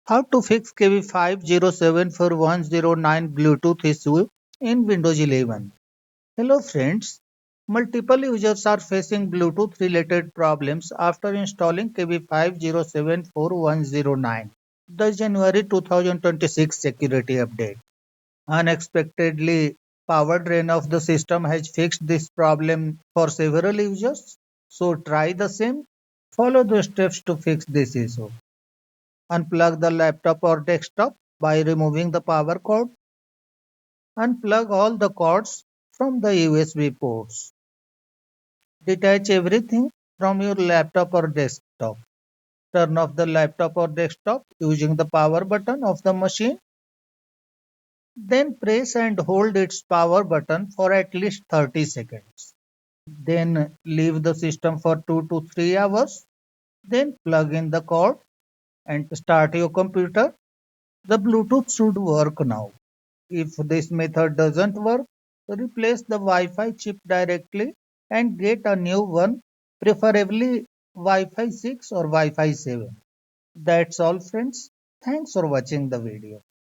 How to fix KB5074109 Bluetooth issue in Windows 11. Hello friends. Multiple users are facing Bluetooth related problems after installing KB5074109. The January 2026 security update. Unexpectedly, power drain of the system has fixed this problem for several users. So try the same. Follow the steps to fix this issue. Unplug the laptop or desktop by removing the power cord. Unplug all the cords from the USB ports. Detach everything from your laptop or desktop. Turn off the laptop or desktop using the power button of the machine. Then press and hold its power button for at least 30 seconds. Then leave the system for 2 to 3 hours. Then plug in the cord and start your computer. The Bluetooth should work now. If this method doesn't work, replace the Wi-Fi chip directly and get a new one, preferably Wi-Fi 6 or Wi-Fi 7. That's all friends. Thanks for watching the video.